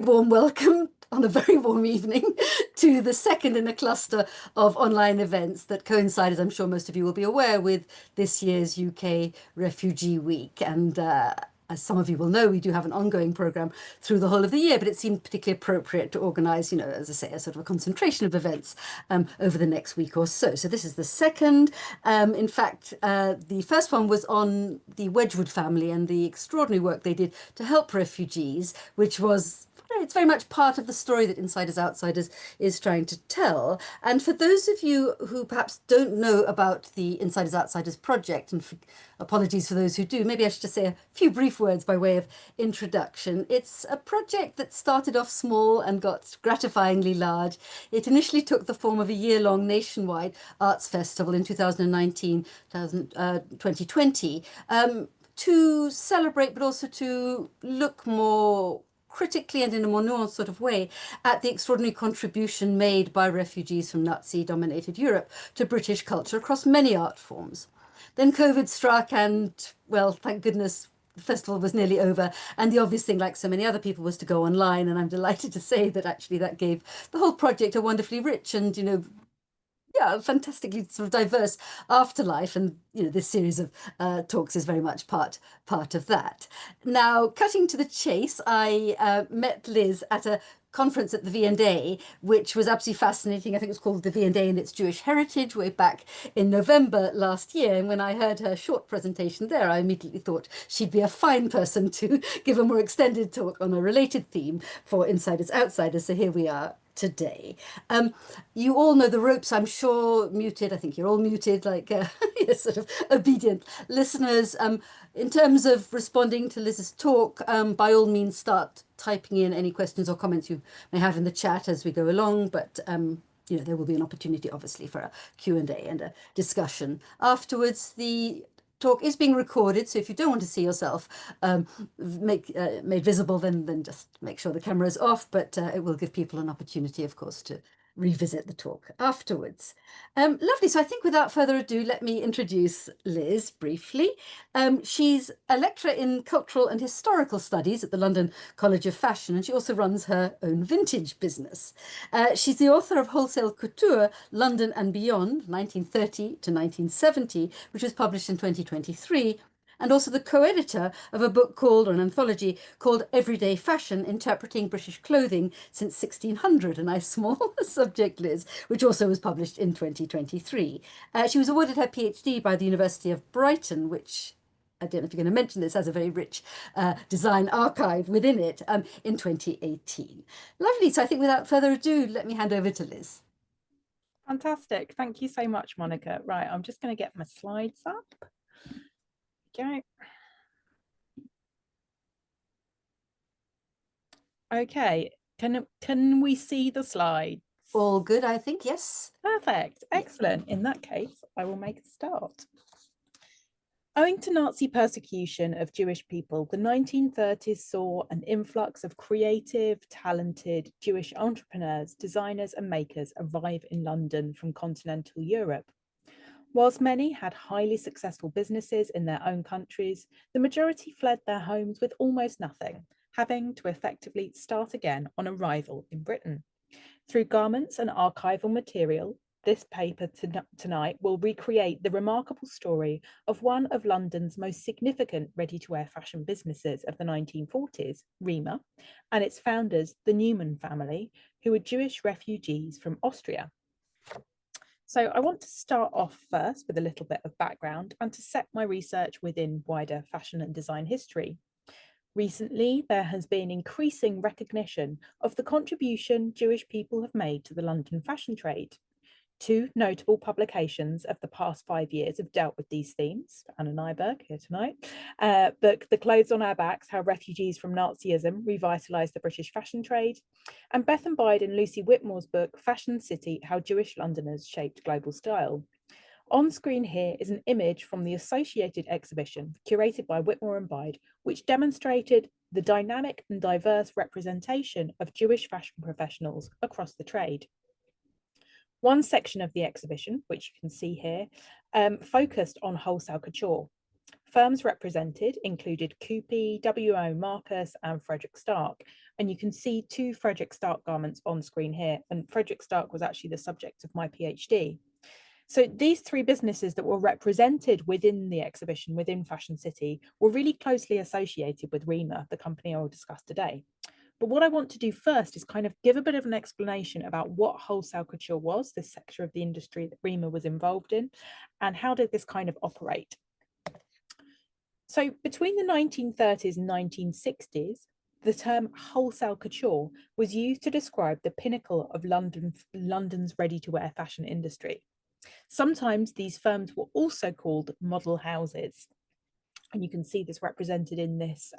Warm welcome on a very warm evening to the second in a cluster of online events that coincide, as I'm sure most of you will be aware, with this year's UK Refugee Week. And as some of you will know, we do have an ongoing programme through the whole of the year, but it seemed particularly appropriate to organise, as I say, a sort of a concentration of events over the next week or so. So this is the second. In fact, the first one was on the Wedgwood family and the extraordinary work they did to help refugees, which was it's very much part of the story that Insiders Outsiders is trying to tell. And for those of you who perhaps don't know about the Insiders Outsiders project, and apologies for those who do, maybe I should just say a few brief words by way of introduction. It's a project that started off small and got gratifyingly large. It initially took the form of a year-long nationwide arts festival in 2019, 2020, to celebrate, but also to look more critically and in a more nuanced sort of way at the extraordinary contribution made by refugees from Nazi-dominated Europe to British culture across many art forms. Then COVID struck and, well, thank goodness, the festival was nearly over. And the obvious thing, like so many other people, was to go online. And I'm delighted to say that actually that gave the whole project a wonderfully rich and, fantastically sort of diverse afterlife, and this series of talks is very much part of that. Now, cutting to the chase, I met Liz at a conference at the V&A, which was absolutely fascinating. I think it was called the V&A and its Jewish Heritage, way back in November last year. And when I heard her short presentation there, I immediately thought she'd be a fine person to give a more extended talk on a related theme for Insiders Outsiders. So here we are today. You all know the ropes, I'm sure. Muted, I think you're all muted, like sort of obedient listeners. In terms of responding to Liz's talk, by all means start typing in any questions or comments you may have in the chat as we go along, but there will be an opportunity obviously for a Q&A and a discussion afterwards. The talk is being recorded, so if you don't want to see yourself made visible, then just make sure the camera is off, but it will give people an opportunity, of course, to revisit the talk afterwards. Lovely. So I think without further ado, let me introduce Liz briefly. She's a lecturer in cultural and historical studies at the London College of Fashion, and she also runs her own vintage business. She's the author of Wholesale Couture, London and Beyond, 1930 to 1970, which was published in 2023, and also the co-editor of a book called, or an anthology called Everyday Fashion, Interpreting British Clothing Since 1600, a nice small subject, Liz, which also was published in 2023. She was awarded her PhD by the University of Brighton, which, I don't know if you're going to mention this, has a very rich design archive within it, in 2018. Lovely. So I think without further ado, let me hand over to Liz. Fantastic. Thank you so much, Monica. Right, I'm just going to get my slides up. Okay. Okay, can we see the slides? All good, I think, yes. Perfect, excellent. In that case, I will make a start. Owing to Nazi persecution of Jewish people, the 1930s saw an influx of creative, talented Jewish entrepreneurs, designers and makers arrive in London from continental Europe. Whilst many had highly successful businesses in their own countries, the majority fled their homes with almost nothing, having to effectively start again on arrival in Britain. Through garments and archival material, this paper tonight will recreate the remarkable story of one of London's most significant ready-to-wear fashion businesses of the 1940s, Rima, and its founders, the Neumann family, who were Jewish refugees from Austria. So I want to start off first with a little bit of background and to set my research within wider fashion and design history. Recently, there has been increasing recognition of the contribution Jewish people have made to the London fashion trade. Two notable publications of the past 5 years have dealt with these themes. Anna Nyberg here tonight. Book The Clothes on Our Backs, How Refugees from Nazism Revitalised the British Fashion Trade. And Bethan Bide and Lucy Whitmore's book, Fashion City, How Jewish Londoners Shaped Global Style. On screen here is an image from the associated exhibition curated by Whitmore and Bide, which demonstrated the dynamic and diverse representation of Jewish fashion professionals across the trade. One section of the exhibition, which you can see here, focused on wholesale couture. Firms represented included Coopy, W.O. Marcus and Frederick Stark. And you can see two Frederick Stark garments on screen here. And Frederick Stark was actually the subject of my PhD. So these three businesses that were represented within the exhibition, within Fashion City, were really closely associated with Rima, the company I will discuss today. But what I want to do first is kind of give a bit of an explanation about what wholesale couture was, this sector of the industry that Rima was involved in, and how did this kind of operate. So between the 1930s and 1960s, the term wholesale couture was used to describe the pinnacle of London's ready-to-wear fashion industry. Sometimes these firms were also called model houses. And you can see this represented in this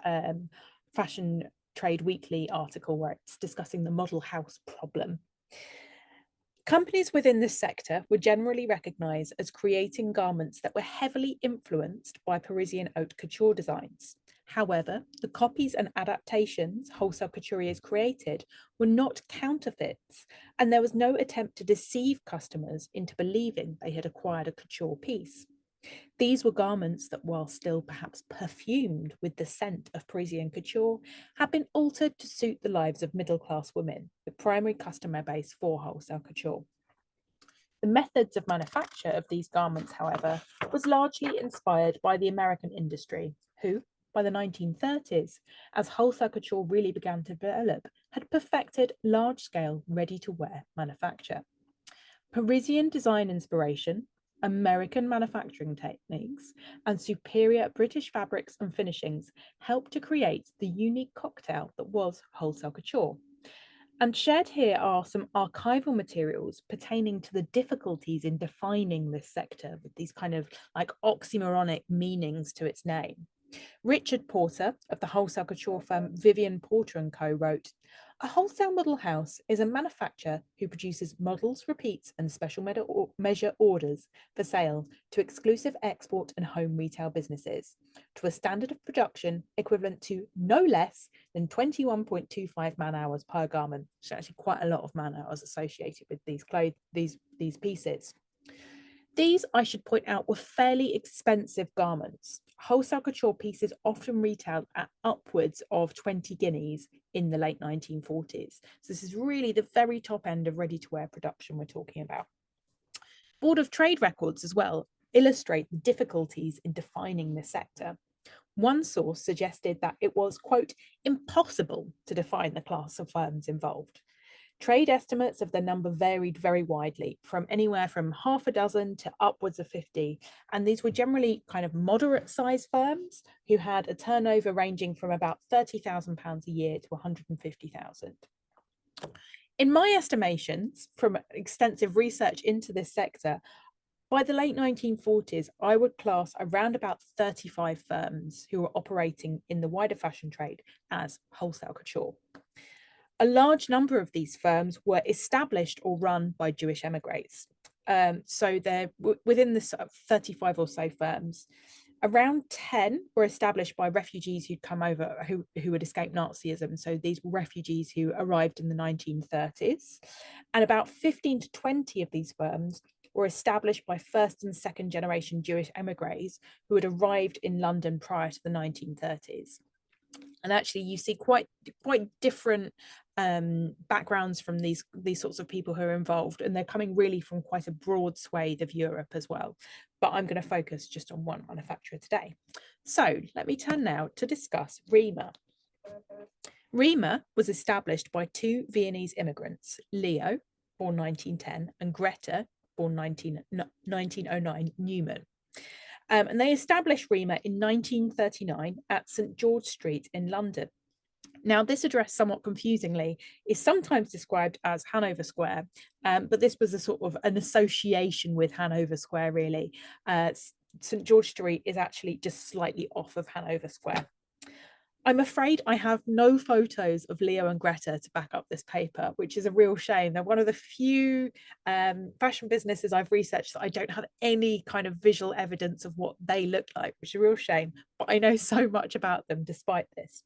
Fashion Trade Weekly article where it's discussing the model house problem. Companies within this sector were generally recognised as creating garments that were heavily influenced by Parisian haute couture designs. However, the copies and adaptations wholesale couturiers created were not counterfeits, and there was no attempt to deceive customers into believing they had acquired a couture piece. These were garments that, while still perhaps perfumed with the scent of Parisian couture, had been altered to suit the lives of middle-class women, the primary customer base for wholesale couture. The methods of manufacture of these garments, however, was largely inspired by the American industry, who, by the 1930s, as wholesale couture really began to develop, had perfected large-scale ready-to-wear manufacture. Parisian design inspiration, American manufacturing techniques, and superior British fabrics and finishings helped to create the unique cocktail that was wholesale couture. And shared here are some archival materials pertaining to the difficulties in defining this sector with these kind of like oxymoronic meanings to its name. Richard Porter of the wholesale couture firm Vivian Porter & Co. wrote, "A wholesale model house is a manufacturer who produces models, repeats and special measure orders for sale to exclusive export and home retail businesses to a standard of production equivalent to no less than 21.25 man hours per garment." So actually quite a lot of man hours associated with these pieces. These, I should point out, were fairly expensive garments. Wholesale couture pieces often retailed at upwards of 20 guineas in the late 1940s. So this is really the very top end of ready-to-wear production we're talking about. Board of Trade records as well illustrate the difficulties in defining this sector. One source suggested that it was, quote, impossible to define the class of firms involved. Trade estimates of the number varied very widely, from anywhere from half a dozen to upwards of 50. And these were generally kind of moderate sized firms who had a turnover ranging from about £30,000 a year to 150,000. In my estimations, from extensive research into this sector, by the late 1940s, I would class around about 35 firms who were operating in the wider fashion trade as wholesale couture. A large number of these firms were established or run by Jewish émigrés. So they're within the 35 or so firms. Around 10 were established by refugees who'd come over, who had escaped Nazism. So these were refugees who arrived in the 1930s. And about 15 to 20 of these firms were established by first and second generation Jewish émigrés who had arrived in London prior to the 1930s. And actually, you see quite different backgrounds from these sorts of people who are involved, and they're coming really from quite a broad swathe of Europe as well. But I'm going to focus just on one manufacturer today. So let me turn now to discuss Rima. Rima was established by two Viennese immigrants, Leo, born 1910, and Greta, born 1909, Neumann. And they established Rima in 1939 at St. George Street in London. Now, this address, somewhat confusingly, is sometimes described as Hannover Square, but this was a sort of an association with Hannover Square, really. St. George Street is actually just slightly off of Hannover Square. I'm afraid I have no photos of Leo and Greta to back up this paper, which is a real shame. They're one of the few fashion businesses I've researched that I don't have any kind of visual evidence of what they look like, which is a real shame, but I know so much about them despite this.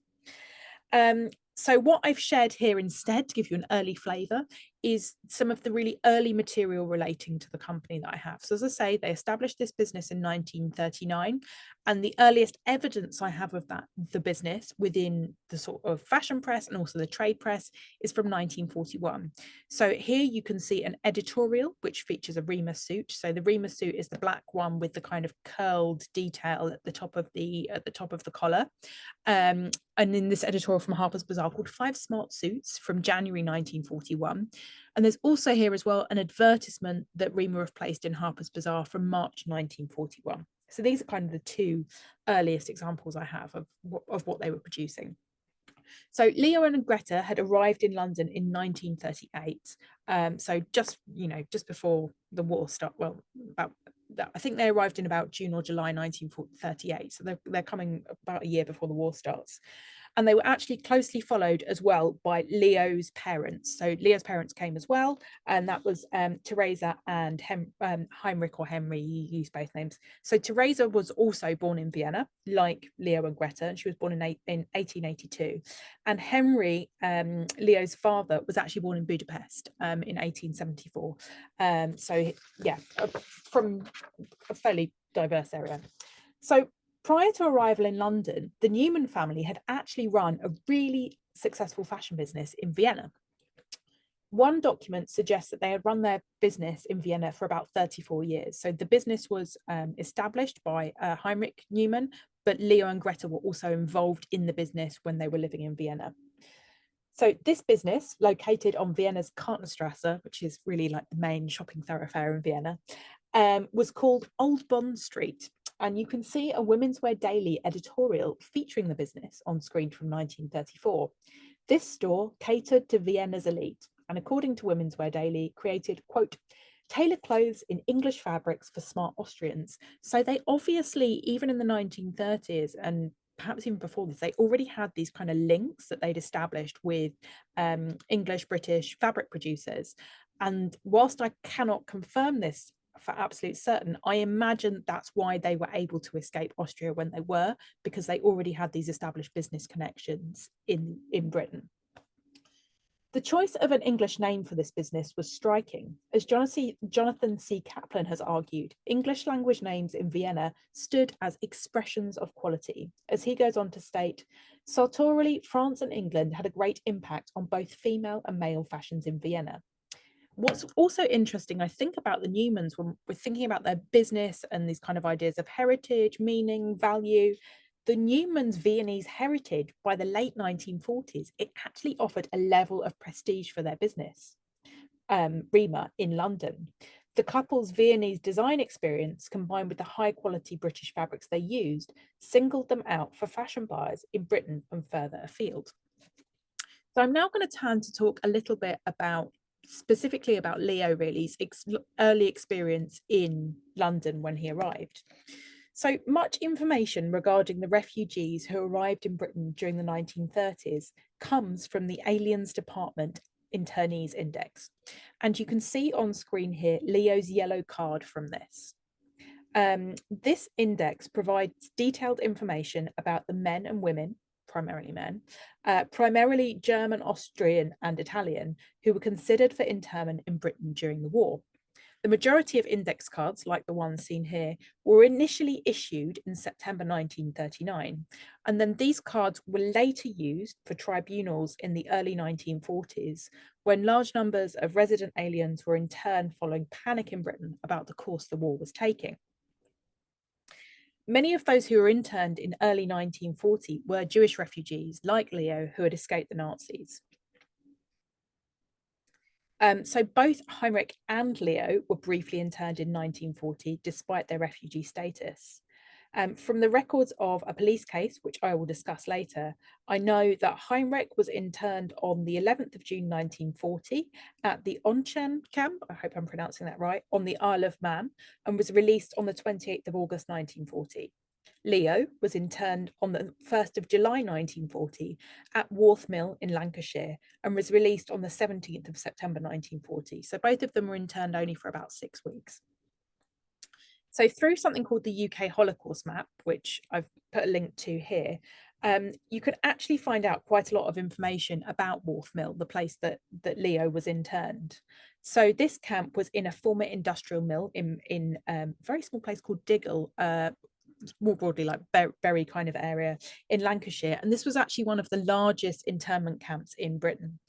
So what I've shared here instead, to give you an early flavour, is some of the really early material relating to the company that I have. So as I say, they established this business in 1939, and the earliest evidence I have of that, the business within the sort of fashion press and also the trade press, is from 1941. So here you can see an editorial which features a Rima suit. So the Rima suit is the black one with the kind of curled detail at the top of the collar. And in this editorial from Harper's Bazaar called 5 Smart Suits from January 1941. And there's also here as well an advertisement that Rima have placed in Harper's Bazaar from March 1941. So these are kind of the two earliest examples I have of what they were producing. So Leo and Greta had arrived in London in 1938. So just before the war started. Well, I think they arrived in about June or July 1938. So they're coming about a year before the war starts. And they were actually closely followed as well by Leo's parents. So Leo's parents came as well, and that was Teresa and Heinrich, or Henry, you use both names. So Teresa was also born in Vienna, like Leo and Greta, and she was born in 1882. And Henry, Leo's father, was actually born in Budapest in 1874. So yeah, from a fairly diverse area. So prior to arrival in London, the Neumann family had actually run a really successful fashion business in Vienna. One document suggests that they had run their business in Vienna for about 34 years. So the business was established by Heinrich Neumann, but Leo and Greta were also involved in the business when they were living in Vienna. So this business, located on Vienna's Kartenstrasse, which is really like the main shopping thoroughfare in Vienna, was called Old Bond Street. And you can see a Women's Wear Daily editorial featuring the business on screen from 1934. This store catered to Vienna's elite, and according to Women's Wear Daily, created, quote, tailored clothes in English fabrics for smart Austrians. So they obviously, even in the 1930s and perhaps even before this, they already had these kind of links that they'd established with English, British fabric producers. And whilst I cannot confirm this for absolute certain, I imagine that's why they were able to escape Austria when they were, because they already had these established business connections in Britain. The choice of an English name for this business was striking. As Jonathan C. Kaplan has argued, English language names in Vienna stood as expressions of quality. As he goes on to state, sartorially, France and England had a great impact on both female and male fashions in Vienna. What's also interesting, I think, about the Neumanns when we're thinking about their business and these kind of ideas of heritage, meaning, value, the Neumanns' Viennese heritage by the late 1940s, it actually offered a level of prestige for their business, Rima, in London. The couple's Viennese design experience, combined with the high quality British fabrics they used, singled them out for fashion buyers in Britain and further afield. So I'm now going to turn to talk a little bit about specifically about Leo, really, his early experience in London when he arrived. So much information regarding the refugees who arrived in Britain during the 1930s comes from the Aliens Department Internees Index. And you can see on screen here Leo's yellow card from this. This index provides detailed information about the men and women, primarily men, primarily German, Austrian and Italian, who were considered for internment in Britain during the war. The majority of index cards, like the one seen here, were initially issued in September 1939, and then these cards were later used for tribunals in the early 1940s, when large numbers of resident aliens were interned following panic in Britain about the course the war was taking. Many of those who were interned in early 1940 were Jewish refugees, like Leo, who had escaped the Nazis. So both Heinrich and Leo were briefly interned in 1940, despite their refugee status. From the records of a police case, which I will discuss later, I know that Heinrich was interned on the 11th of June 1940 at the Onchen camp, I hope I'm pronouncing that right, on the Isle of Man, and was released on the 28th of August 1940. Leo was interned on the 1st of July 1940 at Worth Mill in Lancashire and was released on the 17th of September 1940. So both of them were interned only for about 6 weeks. So through something called the UK Holocaust map, which I've put a link to here, you can actually find out quite a lot of information about Wharf Mill, the place that Leo was interned. So this camp was in a former industrial mill in a very small place called Diggle, more broadly like Bury kind of area in Lancashire. And this was actually one of the largest internment camps in Britain.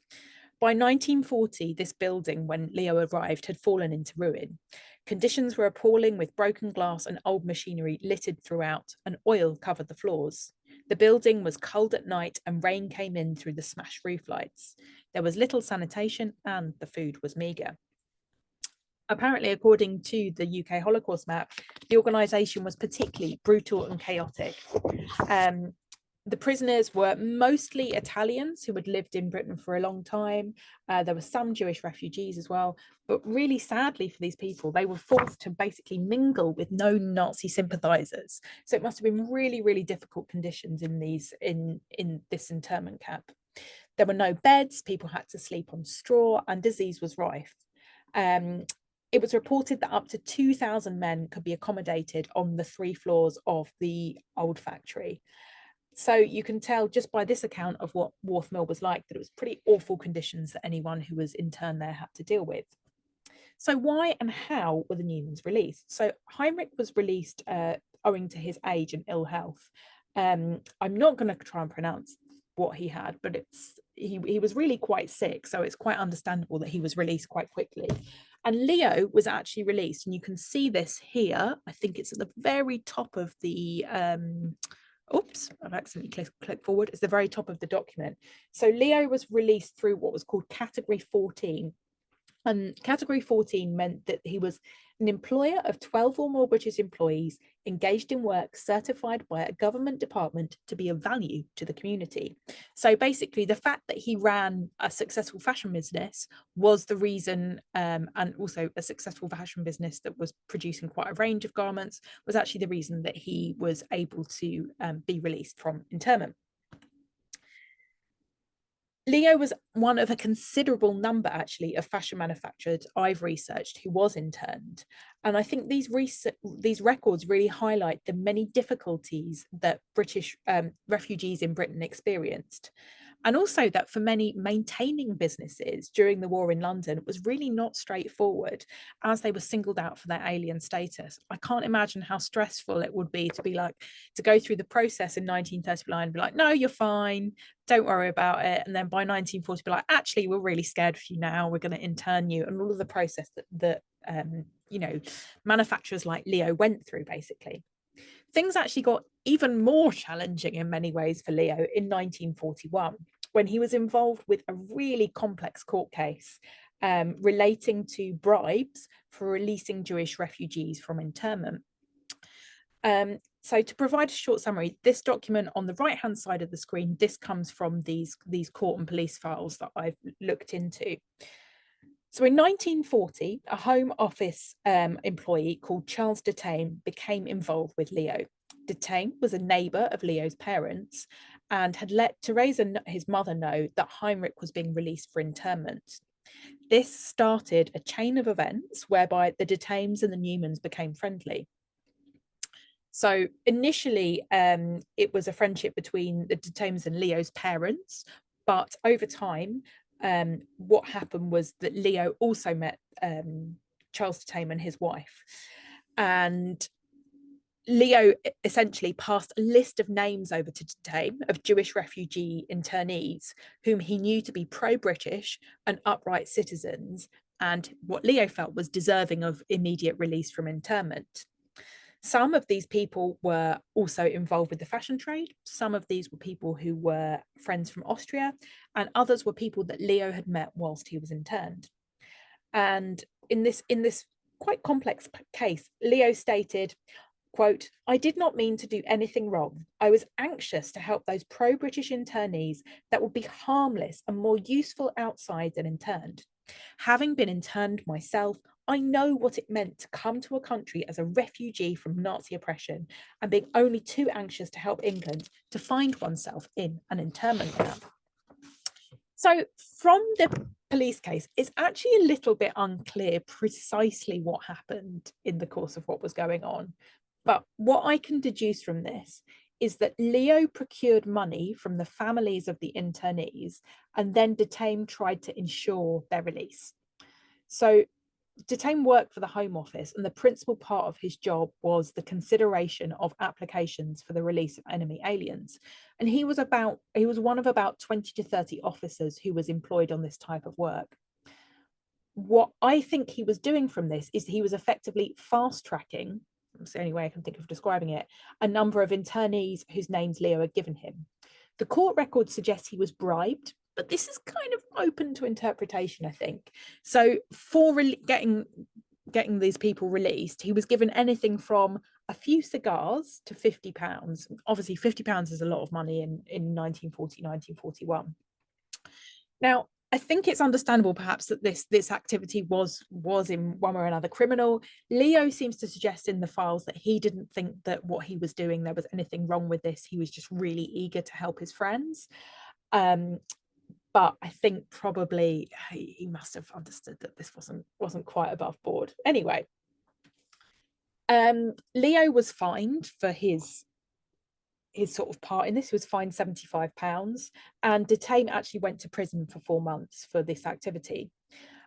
By 1940, this building, when Leo arrived, had fallen into ruin. Conditions were appalling, with broken glass and old machinery littered throughout, and oil covered the floors. The building was cold at night, and rain came in through the smashed roof lights. There was little sanitation, and the food was meagre. Apparently, according to the UK Holocaust map, the organisation was particularly brutal and chaotic. The prisoners were mostly Italians who had lived in Britain for a long time. There were some Jewish refugees as well, but really sadly for these people, they were forced to basically mingle with known Nazi sympathisers. So it must have been really, really difficult conditions in this internment camp. There were no beds, people had to sleep on straw, and disease was rife. It was reported that up to 2,000 men could be accommodated on the 3 floors of the old factory. So you can tell just by this account of what Wharf Mill was like that it was pretty awful conditions that anyone who was interned there had to deal with. So why and how were the Neumanns released? So Heinrich was released owing to his age and ill health. I'm not going to try and pronounce what he had, but he was really quite sick, so it's quite understandable that he was released quite quickly. And Leo was actually released, and you can see this here. I think it's at the very top of the oops, I've accidentally clicked forward. It's the very top of the document. So Leo was released through what was called Category 14. And Category 14 meant that he was an employer of 12 or more British employees engaged in work certified by a government department to be of value to the community. So basically, the fact that he ran a successful fashion business was the reason, and also a successful fashion business that was producing quite a range of garments, was actually the reason that he was able to be released from internment. Leo was one of a considerable number, actually, of fashion manufacturers I've researched who was interned. And I think these records really highlight the many difficulties that British refugees in Britain experienced. And also that for many, maintaining businesses during the war in London was really not straightforward, as they were singled out for their alien status. I can't imagine how stressful it would be to go through the process in 1939 and be like, no, you're fine, don't worry about it. And then by 1940, be like, actually, we're really scared of you now, we're going to intern you, and all of the process that manufacturers like Leo went through, basically. Things actually got even more challenging in many ways for Leo in 1941, when he was involved with a really complex court case relating to bribes for releasing Jewish refugees from internment. So to provide a short summary, this document on the right-hand side of the screen, this comes from these court and police files that I've looked into. So in 1940, a Home Office employee called Charles de Tame became involved with Leo. De Tame was a neighbour of Leo's parents and had let Theresa, his mother, know that Heinrich was being released for internment. This started a chain of events whereby the de Tames and the Neumanns became friendly. So initially, it was a friendship between the de Tames and Leo's parents, but over time, what happened was that Leo also met Charles de Tame and his wife, and Leo essentially passed a list of names over to de Tame of Jewish refugee internees whom he knew to be pro-British and upright citizens, and what Leo felt was deserving of immediate release from internment. Some of these people were also involved with the fashion trade. Some of these were people who were friends from Austria, and others were people that Leo had met whilst he was interned. And in this quite complex case, Leo stated, quote, "I did not mean to do anything wrong. I was anxious to help those pro-British internees that would be harmless and more useful outside than interned. Having been interned myself, I know what it meant to come to a country as a refugee from Nazi oppression and being only too anxious to help England to find oneself in an internment camp." So from the police case, it's actually a little bit unclear precisely what happened in the course of what was going on. But what I can deduce from this is that Leo procured money from the families of the internees, and then Detain tried to ensure their release. So Detain worked for the Home Office, and the principal part of his job was the consideration of applications for the release of enemy aliens. And he was one of about 20 to 30 officers who was employed on this type of work. What I think he was doing from this is he was effectively fast tracking, that's the only way I can think of describing it, a number of internees whose names Leo had given him. The court record suggests he was bribed, but this is kind of open to interpretation, I think. So for getting these people released, he was given anything from a few cigars to £50. Obviously, £50 is a lot of money in 1940, 1941. Now, I think it's understandable perhaps that this activity was in one way or another criminal. Leo seems to suggest in the files that he didn't think that what he was doing, there was anything wrong with this. He was just really eager to help his friends. But I think probably he must have understood that this wasn't quite above board. Anyway, Leo was fined for his sort of part in this. He was fined £75, and Detain actually went to prison for 4 months for this activity.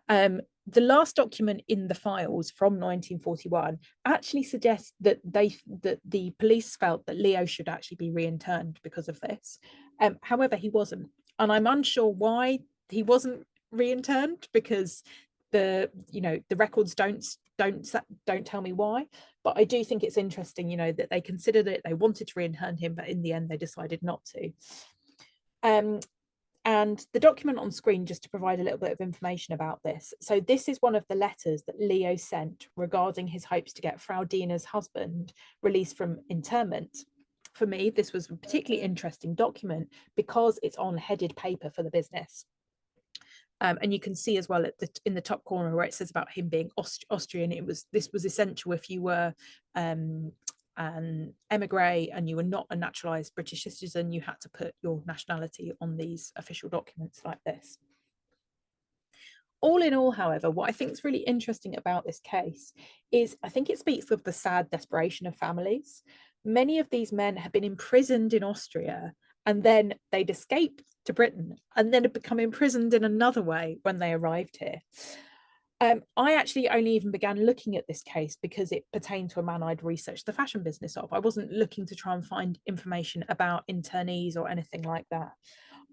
The last document in the files from 1941 actually suggests that the police felt that Leo should actually be re-interned because of this. However, he wasn't, and I'm unsure why he wasn't re-interned, because the records don't tell me why. But I do think it's interesting, that they considered it, they wanted to re-intern him, but in the end they decided not to. And the document on screen, just to provide a little bit of information about this. So this is one of the letters that Leo sent regarding his hopes to get Frau Diener's husband released from internment. For me, this was a particularly interesting document because it's on headed paper for the business. And you can see as well in the top corner where it says about him being Austrian. This was essential if you were an émigré and you were not a naturalized British citizen. You had to put your nationality on these official documents like this. All in all, however, what I think is really interesting about this case is I think it speaks of the sad desperation of families. Many of these men had been imprisoned in Austria, and then they'd escaped to Britain and then had become imprisoned in another way when they arrived here. I actually only even began looking at this case because it pertained to a man I'd researched the fashion business of. I wasn't looking to try and find information about internees or anything like that.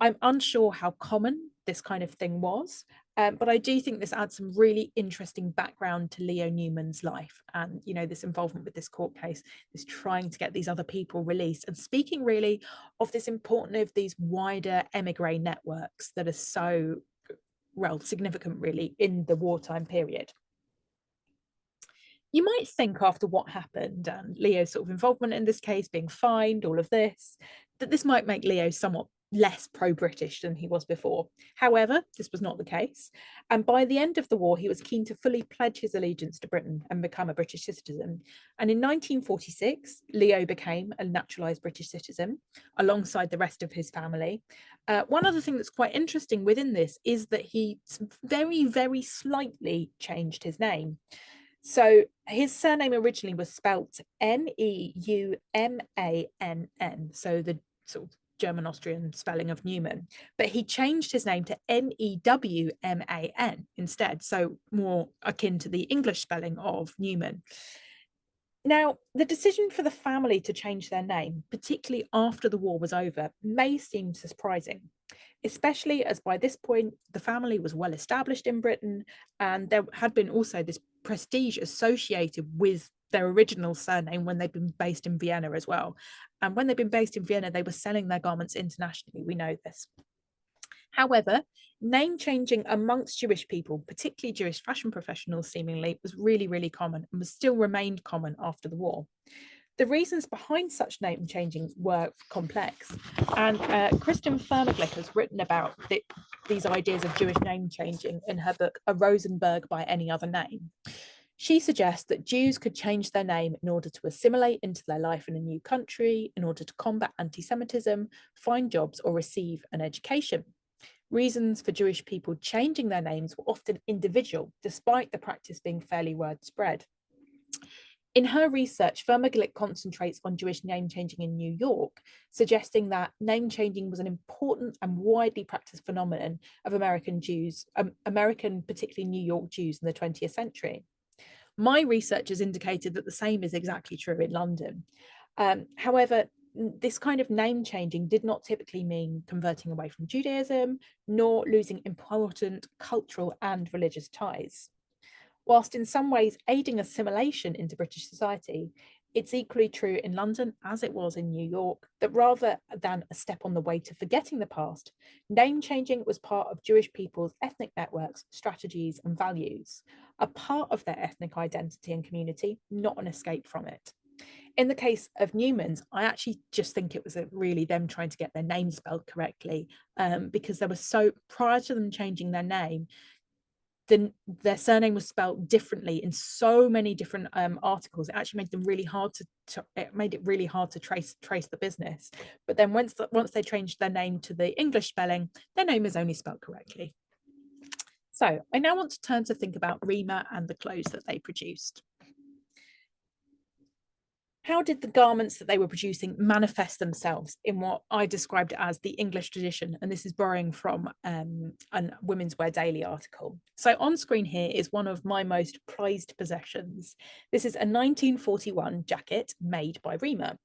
I'm unsure how common this kind of thing was, but I do think this adds some really interesting background to Leo Neumann's life and, this involvement with this court case, this trying to get these other people released, and speaking really of this importance of these wider émigré networks that are so, well, significant really in the wartime period. You might think after what happened and Leo's sort of involvement in this case, being fined, all of this, that this might make Leo somewhat less pro-British than he was before. However, this was not the case. And by the end of the war, he was keen to fully pledge his allegiance to Britain and become a British citizen. And in 1946, Leo became a naturalised British citizen alongside the rest of his family. One other thing that's quite interesting within this is that he very, very slightly changed his name. So his surname originally was spelt Neumann, so the sort of German-Austrian spelling of Neumann, but he changed his name to Neumann instead, so more akin to the English spelling of Neumann. Now, the decision for the family to change their name, particularly after the war was over, may seem surprising, especially as by this point, the family was well established in Britain, and there had been also this prestige associated with their original surname when they'd been based in Vienna as well. And when they'd been based in Vienna, they were selling their garments internationally. We know this. However, name changing amongst Jewish people, particularly Jewish fashion professionals, seemingly was really, really common and was still remained common after the war. The reasons behind such name changing were complex, and Kristen Fermaglich has written about these ideas of Jewish name changing in her book, A Rosenberg by Any Other Name. She suggests that Jews could change their name in order to assimilate into their life in a new country, in order to combat anti-Semitism, find jobs, or receive an education. Reasons for Jewish people changing their names were often individual, despite the practice being fairly widespread. In her research, Firma concentrates on Jewish name changing in New York, suggesting that name changing was an important and widely practiced phenomenon of American Jews, American, particularly New York Jews in the 20th century. My research has indicated that the same is exactly true in London. However, this kind of name changing did not typically mean converting away from Judaism, nor losing important cultural and religious ties. Whilst in some ways aiding assimilation into British society, it's equally true in London, as it was in New York, that rather than a step on the way to forgetting the past, name changing was part of Jewish people's ethnic networks, strategies, and values, a part of their ethnic identity and community, not an escape from it. In the case of Neumanns, I actually just think it was really them trying to get their name spelled correctly, because they were so, prior to them changing their name, their surname was spelled differently in so many different articles. It actually made them really hard it made it really hard to trace the business. But then once they changed their name to the English spelling, their name is only spelled correctly. So I now want to turn to think about Rima and the clothes that they produced. How did the garments that they were producing manifest themselves in what I described as the English tradition? And this is borrowing from a Women's Wear Daily article. So on screen here is one of my most prized possessions. This is a 1941 jacket made by Rima.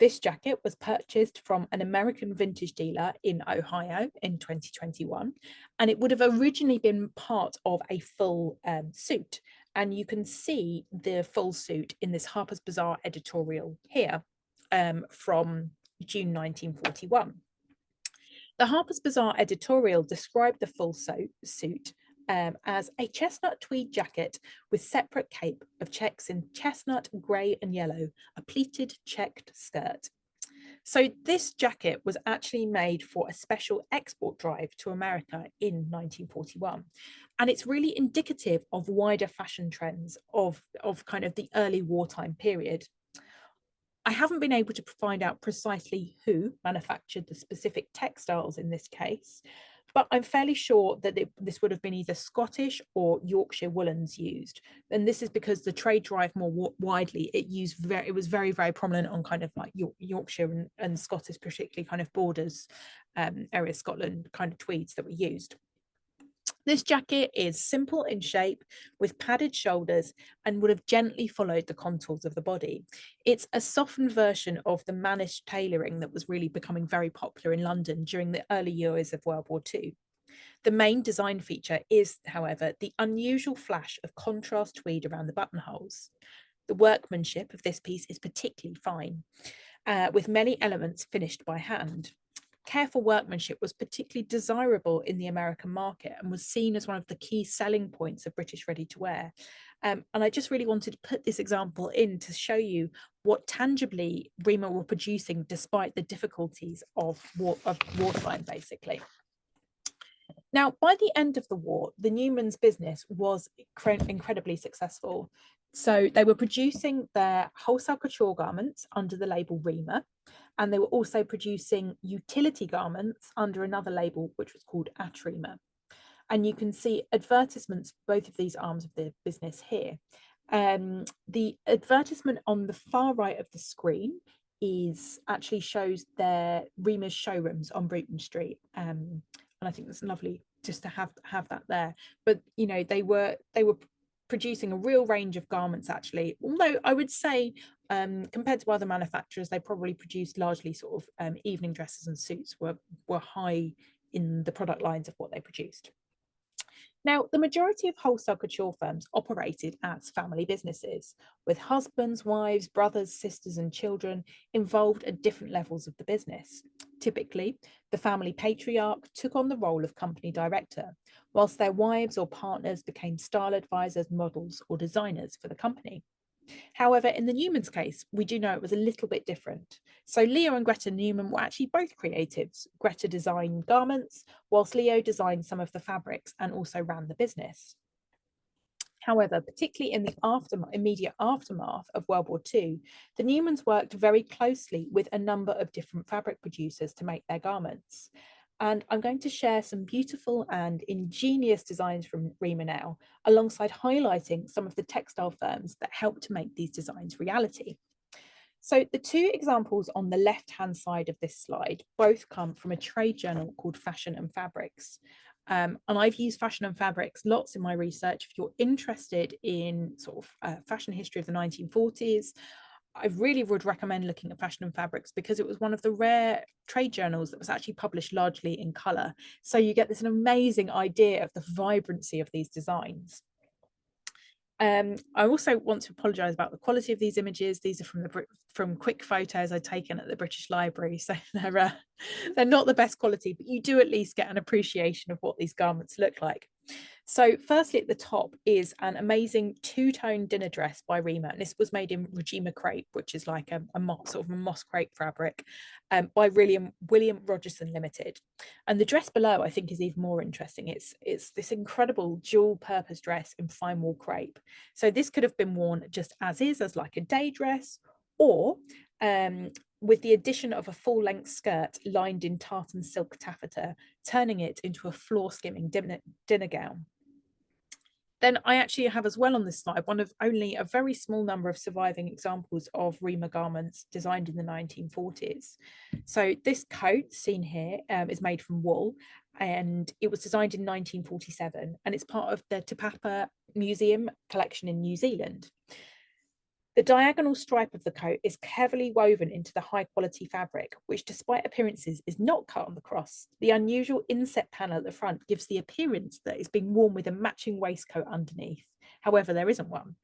This jacket was purchased from an American vintage dealer in Ohio in 2021, and it would have originally been part of a full suit. And you can see the full suit in this Harper's Bazaar editorial here from June 1941. The Harper's Bazaar editorial described the full suit as a chestnut tweed jacket with separate cape of checks in chestnut, grey and yellow, a pleated checked skirt. So this jacket was actually made for a special export drive to America in 1941. And it's really indicative of wider fashion trends of kind of the early wartime period. I haven't been able to find out precisely who manufactured the specific textiles in this case, but I'm fairly sure that this would have been either Scottish or Yorkshire woolens used. And this is because the trade drive more widely, it was very, very prominent on kind of like Yorkshire and Scottish, particularly kind of borders, area Scotland kind of tweeds that were used. This jacket is simple in shape with padded shoulders and would have gently followed the contours of the body. It's a softened version of the mannish tailoring that was really becoming very popular in London during the early years of World War II. The main design feature is, however, the unusual flash of contrast tweed around the buttonholes. The workmanship of this piece is particularly fine, with many elements finished by hand. Careful workmanship was particularly desirable in the American market and was seen as one of the key selling points of British ready-to-wear. And I just really wanted to put this example in to show you what tangibly Rima were producing despite the difficulties of wartime, basically. Now, by the end of the war, the Neumanns business was incredibly successful. So they were producing their wholesale couture garments under the label Rima, and they were also producing utility garments under another label, which was called Rima. And you can see advertisements for both of these arms of the business here. The advertisement on the far right of the screen actually shows their Rima's showrooms on Bruton Street. And I think that's lovely just to have that there. But you know, they were producing a real range of garments actually, although I would say compared to other manufacturers, they probably produced largely sort of evening dresses and suits were high in the product lines of what they produced. Now, the majority of wholesale couture firms operated as family businesses, with husbands, wives, brothers, sisters, and children involved at different levels of the business. Typically, the family patriarch took on the role of company director, whilst their wives or partners became style advisors, models, or designers for the company. However, in the Neumanns case, we do know it was a little bit different. So Leo and Greta Neumann were actually both creatives. Greta designed garments, whilst Leo designed some of the fabrics and also ran the business. However, particularly in the immediate aftermath of World War II, the Neumanns worked very closely with a number of different fabric producers to make their garments. And I'm going to share some beautiful and ingenious designs from Rima now, alongside highlighting some of the textile firms that helped to make these designs reality. So the two examples on the left-hand side of this slide both come from a trade journal called Fashion and Fabrics. And I've used Fashion and Fabrics lots in my research. If you're interested in sort of fashion history of the 1940s, I really would recommend looking at Fashion and Fabrics because it was one of the rare trade journals that was actually published largely in colour. So you get this amazing idea of the vibrancy of these designs. I also want to apologise about the quality of these images. These are from quick photos I'd taken at the British Library, so they're not the best quality, but you do at least get an appreciation of what these garments look like. So firstly, at the top is an amazing two-tone dinner dress by Rima, and this was made in Rima crepe, which is like a sort of a moss crepe fabric, by William Rogerson Limited. And the dress below, I think, is even more interesting. It's this incredible dual-purpose dress in fine wool crepe. So this could have been worn just as is, as like a day dress, or with the addition of a full-length skirt lined in tartan silk taffeta, turning it into a floor-skimming dinner gown. Then I actually have as well on this slide one of only a very small number of surviving examples of Rima garments designed in the 1940s. So this coat seen here is made from wool, and it was designed in 1947, and it's part of the Te Papa Museum collection in New Zealand. The diagonal stripe of the coat is heavily woven into the high quality fabric, which despite appearances is not cut on the cross. The unusual inset panel at the front gives the appearance that it's being worn with a matching waistcoat underneath. However, there isn't one.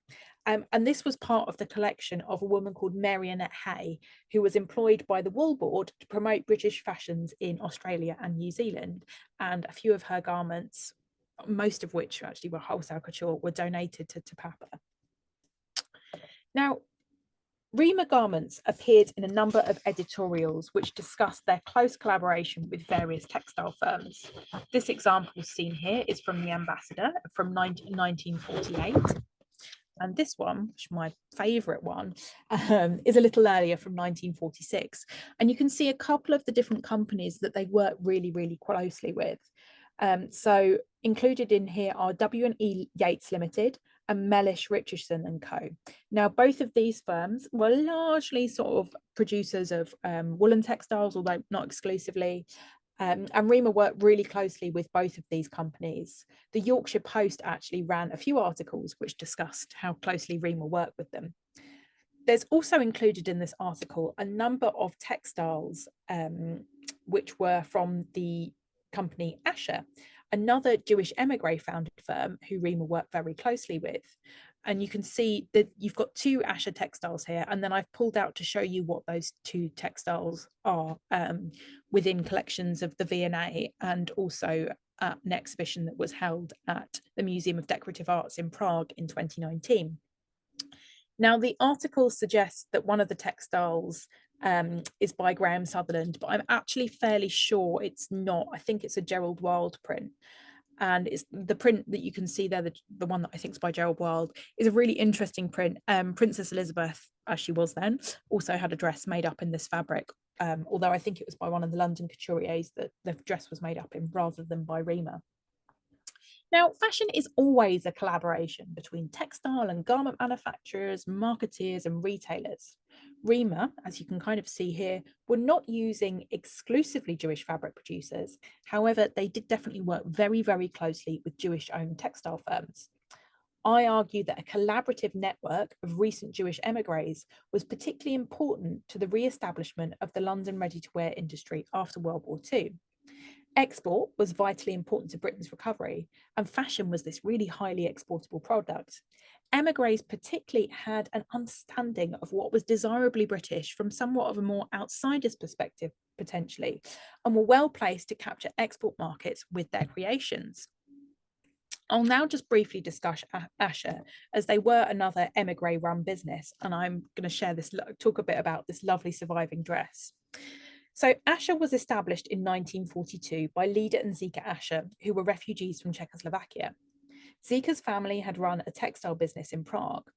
And this was part of the collection of a woman called Marionette Hay, who was employed by the Wool Board to promote British fashions in Australia and New Zealand. And a few of her garments, most of which actually were wholesale couture, were donated to Te Papa. Now, Rima garments appeared in a number of editorials which discussed their close collaboration with various textile firms. This example seen here is from The Ambassador from 1948. And this one, which is my favourite one, is a little earlier from 1946. And you can see a couple of the different companies that they work really, really closely with. So included in here are W&E Yates Limited and Mellish Richardson and Co. Now, both of these firms were largely sort of producers of woolen textiles, although not exclusively. And Rima worked really closely with both of these companies. The Yorkshire Post actually ran a few articles which discussed how closely Rima worked with them. There's also included in this article a number of textiles which were from the company Asher, another Jewish émigré founded firm who Rima worked very closely with. And you can see that you've got two Asher textiles here, and then I've pulled out to show you what those two textiles are within collections of the V&A, and also at an exhibition that was held at the Museum of Decorative Arts in Prague in 2019. Now, the article suggests that one of the textiles is by Graham Sutherland, but I'm actually fairly sure it's not. I think it's a Gerald Wilde print. And it's the print that you can see there, the one that I think is by Gerald Wilde, is a really interesting print. Princess Elizabeth, as she was then, also had a dress made up in this fabric, although I think it was by one of the London couturiers that the dress was made up in rather than by Rima. Now, fashion is always a collaboration between textile and garment manufacturers, marketeers and retailers. Rima, as you can kind of see here, were not using exclusively Jewish fabric producers. However, they did definitely work very, very closely with Jewish-owned textile firms. I argue that a collaborative network of recent Jewish émigrés was particularly important to the re-establishment of the London ready-to-wear industry after World War II. Export was vitally important to Britain's recovery, and fashion was this really highly exportable product. Émigrés particularly had an understanding of what was desirably British from somewhat of a more outsider's perspective, potentially, and were well placed to capture export markets with their creations. I'll now just briefly discuss Asher, as they were another émigré run business, and I'm going to talk a bit about this lovely surviving dress. So Asher was established in 1942 by Lida and Zika Asher, who were refugees from Czechoslovakia. Zika's family had run a textile business in Prague.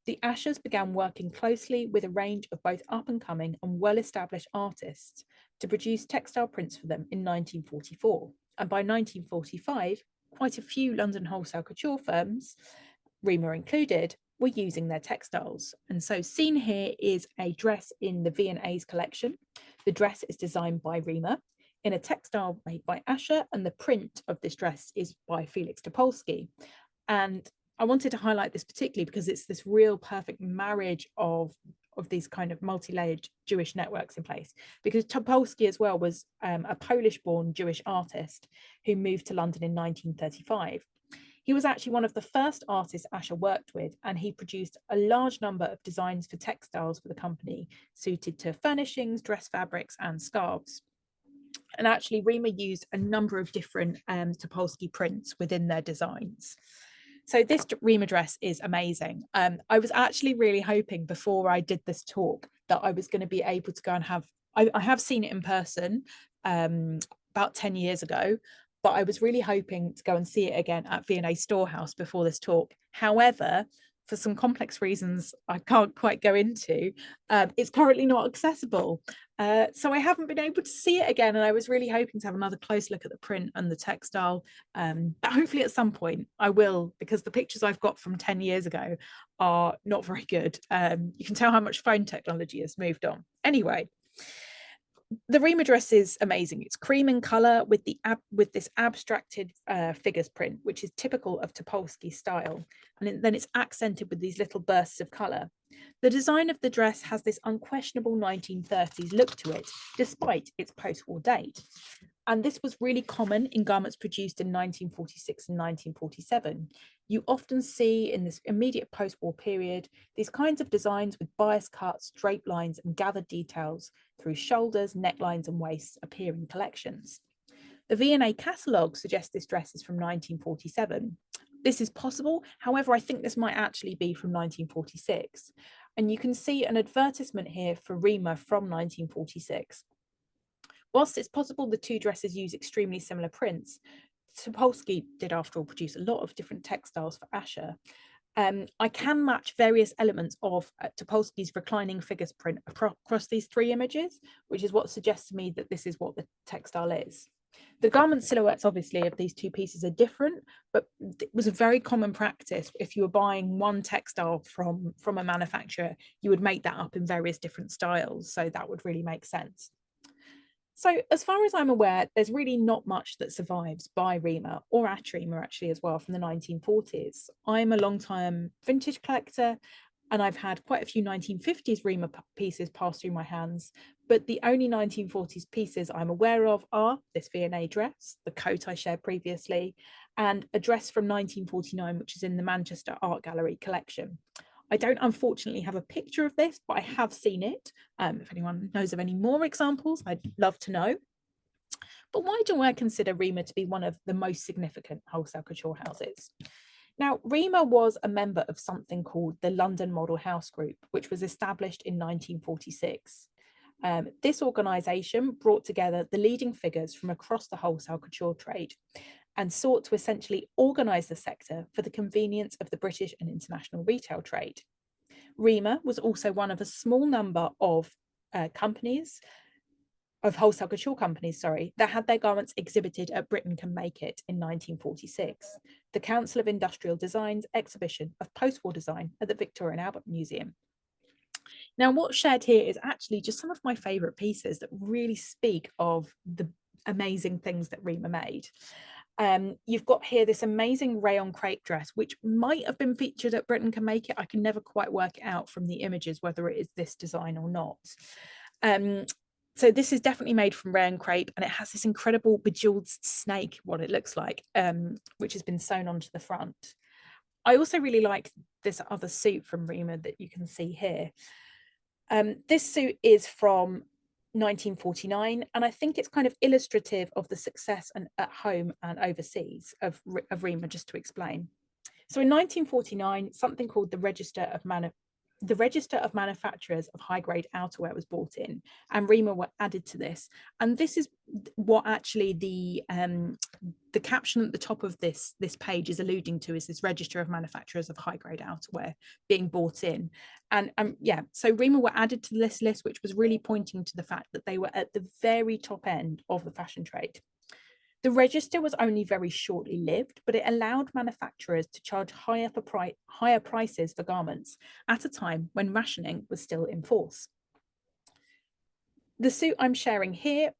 the Ashers began working closely with a range of both up-and-coming and well-established artists to produce textile prints for them in 1944. And by 1945, quite a few London wholesale couture firms, Rima included, were using their textiles. And so seen here is a dress in the V&A's collection. The dress is designed by Rima in a textile made by Asher, and the print of this dress is by Felix Topolsky. And I wanted to highlight this particularly because it's this real perfect marriage of these kind of multi-layered Jewish networks in place, because Topolsky as well was a Polish-born Jewish artist who moved to London in 1935. He was actually one of the first artists Asher worked with, and he produced a large number of designs for textiles for the company, suited to furnishings, dress fabrics, and scarves. And actually, Rima used a number of different Topolsky prints within their designs. So this Rima dress is amazing. I was actually really hoping before I did this talk that I was going to be able to go and have, I have seen it in person about 10 years ago, but I was really hoping to go and see it again at V&A Storehouse before this talk. However, for some complex reasons I can't quite go into, it's currently not accessible. So I haven't been able to see it again, and I was really hoping to have another close look at the print and the textile. But hopefully at some point I will, because the pictures I've got from 10 years ago are not very good. You can tell how much phone technology has moved on. Anyway, the Rima dress is amazing. It's cream in colour with this abstracted figures print, which is typical of Topolsky's style. And then it's accented with these little bursts of colour. The design of the dress has this unquestionable 1930s look to it, despite its post-war date. And this was really common in garments produced in 1946 and 1947. You often see in this immediate post-war period these kinds of designs with bias cuts, drape lines, and gathered details through shoulders, necklines, and waists appear in collections. The V&A catalogue suggests this dress is from 1947. This is possible, however, I think this might actually be from 1946. And you can see an advertisement here for Rima from 1946. Whilst it's possible the two dresses use extremely similar prints, Topolsky did, after all, produce a lot of different textiles for Asher. I can match various elements of Topolsky's reclining figures print across these three images, which is what suggests to me that this is what the textile is. The garment silhouettes, obviously, of these two pieces are different, but it was a very common practice. If you were buying one textile from a manufacturer, you would make that up in various different styles. So that would really make sense. So as far as I'm aware, there's really not much that survives by Rima, or at Rima actually as well, from the 1940s. I'm a long-time vintage collector, and I've had quite a few 1950s Rima pieces pass through my hands, but the only 1940s pieces I'm aware of are this V&A dress, the coat I shared previously, and a dress from 1949, which is in the Manchester Art Gallery collection. I don't unfortunately have a picture of this, but I have seen it. If anyone knows of any more examples, I'd love to know. But why do I consider Rima to be one of the most significant wholesale couture houses? Now, Rima was a member of something called the London Model House Group, which was established in 1946. This organisation brought together the leading figures from across the wholesale couture trade and sought to essentially organise the sector for the convenience of the British and international retail trade. Rima was also one of a small number of wholesale couture companies, that had their garments exhibited at Britain Can Make It in 1946, the Council of Industrial Design's exhibition of post-war design at the Victoria and Albert Museum. Now, what's shared here is actually just some of my favourite pieces that really speak of the amazing things that Rima made. You've got here this amazing rayon crepe dress, which might have been featured at Britain Can Make It. I can never quite work it out from the images whether it is this design or not. So this is definitely made from rayon crepe, and it has this incredible bejeweled snake, what it looks like, which has been sewn onto the front. I also really like this other suit from Rima that you can see here. This suit is from 1949, and I think it's kind of illustrative of the success at home and overseas of Rima, just to explain. So in 1949, something called the Register of the Register of Manufacturers of High-Grade Outerwear was brought in, and Rima were added to this. And this is what actually the caption at the top of this page is alluding to, is this Register of Manufacturers of High-Grade Outerwear being brought in. And yeah, so Rima were added to this list, which was really pointing to the fact that they were at the very top end of the fashion trade. The register was only very shortly lived, but it allowed manufacturers to charge higher prices for garments at a time when rationing was still in force. The suit I'm sharing here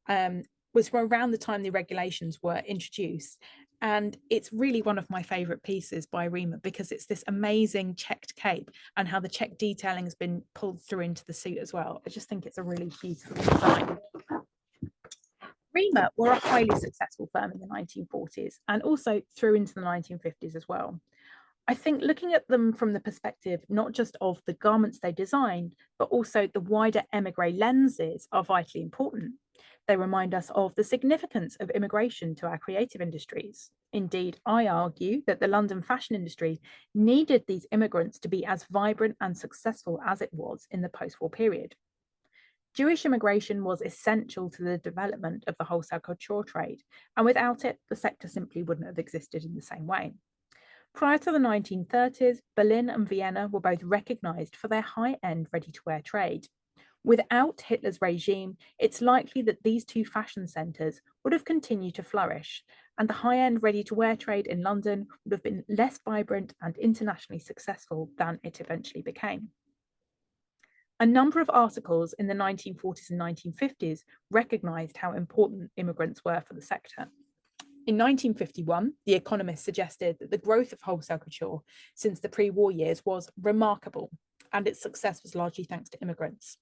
was from around the time the regulations were introduced, and it's really one of my favourite pieces by Rima because it's this amazing checked cape and how the check detailing has been pulled through into the suit as well. I just think it's a really beautiful design. Rima were a highly successful firm in the 1940s and also through into the 1950s as well. I think looking at them from the perspective not just of the garments they designed, but also the wider émigré lenses are vitally important. They remind us of the significance of immigration to our creative industries. Indeed, I argue that the London fashion industry needed these immigrants to be as vibrant and successful as it was in the post-war period. Jewish immigration was essential to the development of the wholesale couture trade, and without it, the sector simply wouldn't have existed in the same way. Prior to the 1930s, Berlin and Vienna were both recognised for their high-end ready-to-wear trade. Without Hitler's regime, it's likely that these two fashion centres would have continued to flourish, and the high-end ready-to-wear trade in London would have been less vibrant and internationally successful than it eventually became. A number of articles in the 1940s and 1950s recognised how important immigrants were for the sector. In 1951, The Economist suggested that the growth of wholesale couture since the pre-war years was remarkable, and its success was largely thanks to immigrants.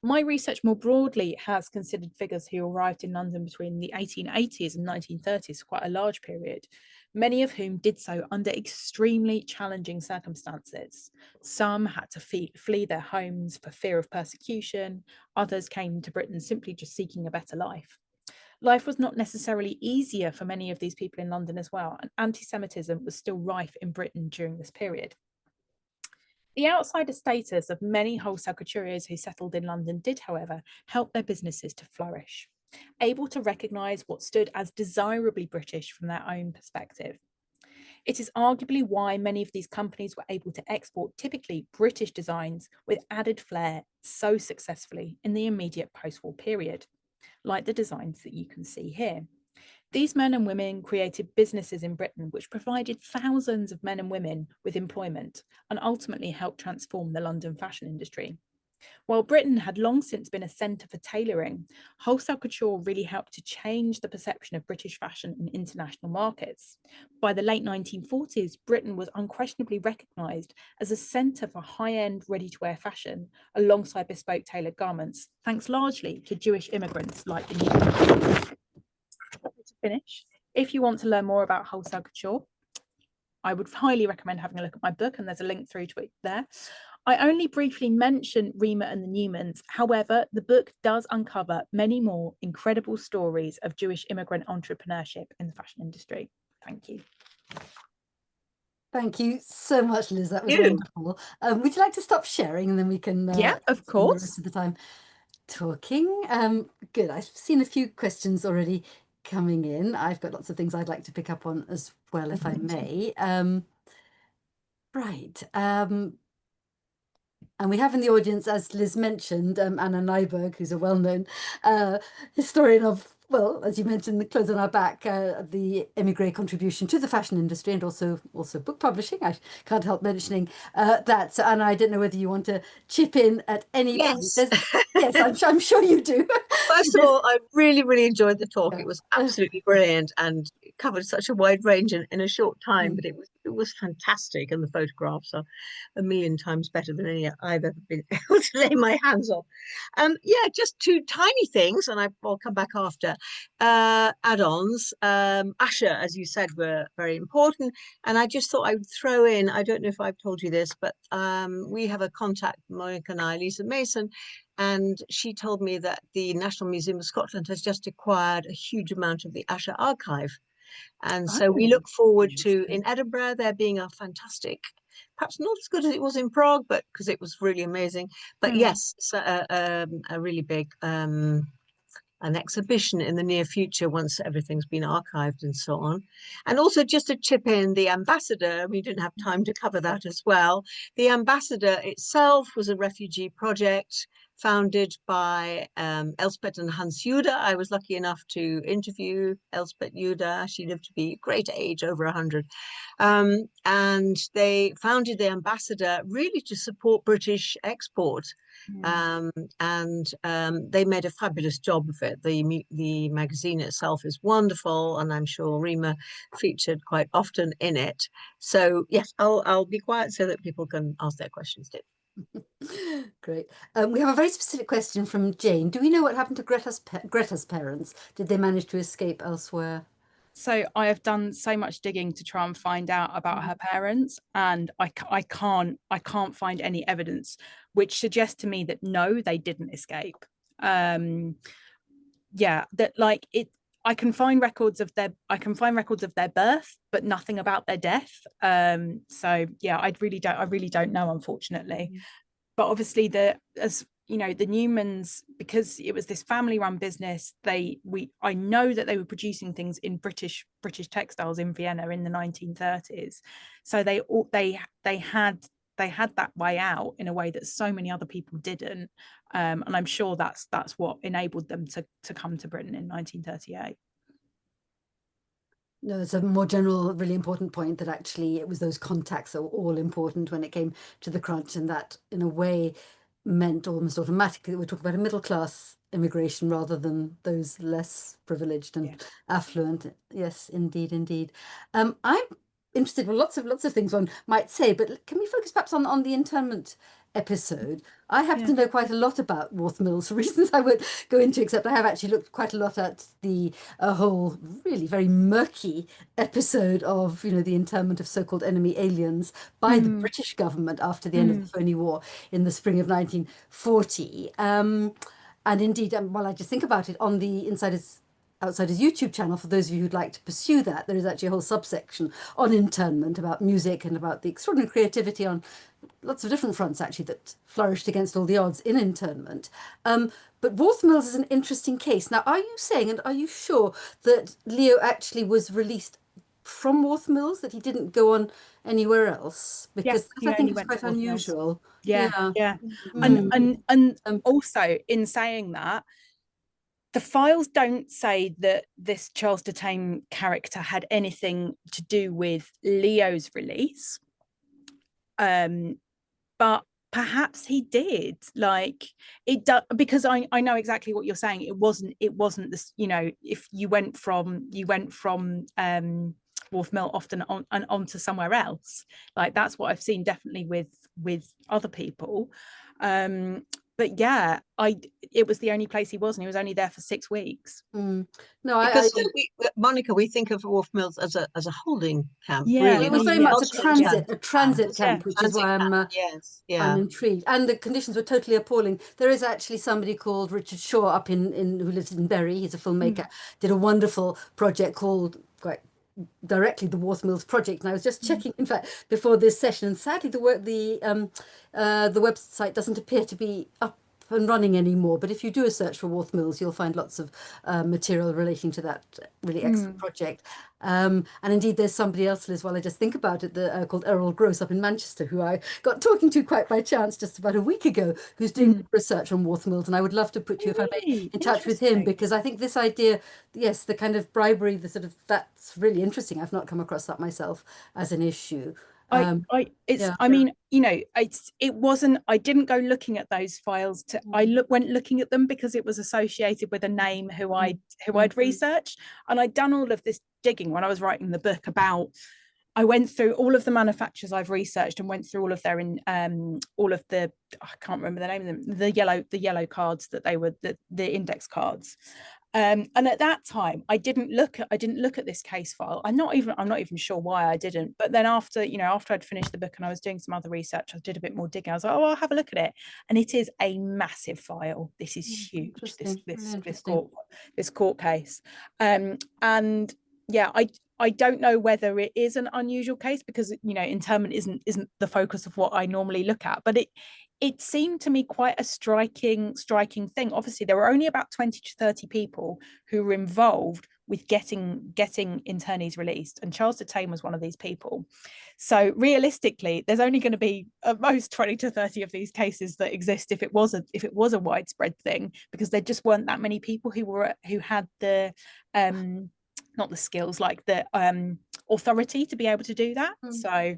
My research more broadly has considered figures who arrived in London between the 1880s and 1930s, quite a large period, many of whom did so under extremely challenging circumstances. Some had to flee their homes for fear of persecution, others came to Britain simply just seeking a better life. Life was not necessarily easier for many of these people in London as well, and anti-Semitism was still rife in Britain during this period. The outsider status of many wholesale couturiers who settled in London did, however, help their businesses to flourish, able to recognise what stood as desirably British from their own perspective. It is arguably why many of these companies were able to export typically British designs with added flair so successfully in the immediate post-war period, like the designs that you can see here. These men and women created businesses in Britain which provided thousands of men and women with employment and ultimately helped transform the London fashion industry. While Britain had long since been a centre for tailoring, wholesale couture really helped to change the perception of British fashion in international markets. By the late 1940s, Britain was unquestionably recognised as a centre for high-end ready-to-wear fashion alongside bespoke tailored garments, thanks largely to Jewish immigrants like the Neumanns. To finish, if you want to learn more about wholesale couture, I would highly recommend having a look at my book, and there's a link through to it there. I only briefly mention Rima and the Neumanns. However, the book does uncover many more incredible stories of Jewish immigrant entrepreneurship in the fashion industry. Thank you. Thank you so much, Liz. That was wonderful. Would you like to stop sharing and then we can yeah, of spend the rest course. of the time talking? Good. I've seen a few questions already coming in. I've got lots of things I'd like to pick up on as well, if I may. Right. And we have in the audience, as Liz mentioned, Anna Nyberg, who's a well-known historian of, well, as you mentioned, the clothes on our back, the émigré contribution to the fashion industry, and also book publishing. I can't help mentioning that. So, Anna, I don't know whether you want to chip in at any point. Yes, I'm sure you do. First of all, I really enjoyed the talk. It was absolutely brilliant and covered such a wide range in a short time, but it was fantastic, and the photographs are a million times better than any I've ever been able to lay my hands on. Yeah, just two tiny things, and I'll come back after. Add-ons. Usher, as you said, were very important, and I just thought I would throw in, I don't know if I've told you this, but we have a contact, Monica and I, Lisa Mason, and she told me that the National Museum of Scotland has just acquired a huge amount of the Usher archive. And so we look forward to, in Edinburgh, there being a fantastic perhaps not as good as it was in Prague, but because it was really amazing. But yes, it's a really big an exhibition in the near future once everything's been archived and so on. And also just to chip in the ambassador, we didn't have time to cover that as well. The ambassador itself was a refugee project founded by Elspeth and Hans Juda. I was lucky enough to interview Elspeth Juda. She lived to be a great age, over 100. And they founded the ambassador really to support British export. And they made a fabulous job of it. The magazine itself is wonderful, and I'm sure Rima featured quite often in it. So yes, I'll be quiet so that people can ask their questions too. Great. We have a very specific question from Jane. Do we know what happened to Greta's parents? Did they manage to escape elsewhere? So I have done so much digging to try and find out about her parents, and I can't find any evidence which suggests to me that no, they didn't escape. Yeah, that like it. I can find records of their birth, but nothing about their death. So yeah, I really don't know, unfortunately. But obviously, as you know, the Neumanns, because it was this family-run business, I know that they were producing things in British textiles in Vienna in the 1930s. So they had that way out in a way that so many other people didn't, and I'm sure that's what enabled them to come to Britain in 1938. No, it's a more general, really important point that actually it was those contacts that were all important when it came to the crunch, and that in a way meant almost automatically that we're talking about a middle class immigration rather than those less privileged and affluent. Yes, indeed. I'm interested in lots of things one might say, but can we focus perhaps on the internment episode? I happen to know quite a lot about Worth Mills for reasons I won't go into, except I have actually looked quite a lot at the whole really very murky episode of, the internment of so-called enemy aliens by the British government after the end of the Phoney War in the spring of 1940. And indeed, while I just think about it, on the Outsiders YouTube channel, for those of you who'd like to pursue that, there is actually a whole subsection on internment about music and about the extraordinary creativity on lots of different fronts actually that flourished against all the odds in internment. But Worth Mills is an interesting case. Now, are you saying, and are you sure that Leo actually was released from Worth Mills, that he didn't go on anywhere else? Because Yes, I think it's quite unusual. Yeah. And also in saying that, the files don't say that this Charles de Tame character had anything to do with Leo's release, but perhaps he did. Like it does, because I know exactly what you're saying. It wasn't this. If you went from Worth Mill often onto somewhere else, like that's what I've seen definitely with other people. But yeah, it was the only place he was, and he was only there for 6 weeks. No, because Monica, we think of Worth Mills as a holding camp. Yeah, really. It was very much a transit camp, which is why I'm intrigued. And the conditions were totally appalling. There is actually somebody called Richard Shaw up in who lives in Bury. He's a filmmaker. Did a wonderful project called quite directly the Worth Mills Project, and I was just checking, in fact, before this session, and sadly the website doesn't appear to be up and running anymore, but if you do a search for Worth Mills, you'll find lots of material relating to that really excellent project. And indeed, there's somebody else, Liz, while I just think about it, called Errol Gross up in Manchester, who I got talking to quite by chance just about a week ago, who's doing research on Worth Mills, and I would love to put you, if I may, in touch with him, because I think this idea, yes, the kind of bribery, that's really interesting. I've not come across that myself as an issue. I didn't go looking at those files went looking at them because it was associated with a name who I'd researched, and I'd done all of this digging when I was writing the book about. I went through all of the manufacturers I've researched and went through all of their I can't remember the name of them, the yellow cards that they were the index cards. And at that time, I didn't look at this case file. I'm not even sure why I didn't. But then after I'd finished the book and I was doing some other research, I did a bit more digging. I was like, oh, I'll have a look at it. And it is a massive file. This is huge. This court case. And yeah, I don't know whether it is an unusual case, because, you know, interment isn't the focus of what I normally look at, but it seemed to me quite a striking thing. Obviously, there were only about 20 to 30 people who were involved with getting internees released, and Charles Detain was one of these people. So realistically, there's only going to be at most 20 to 30 of these cases that exist if it was a widespread thing, because there just weren't that many people who had the not the skills, like the authority to be able to do that. So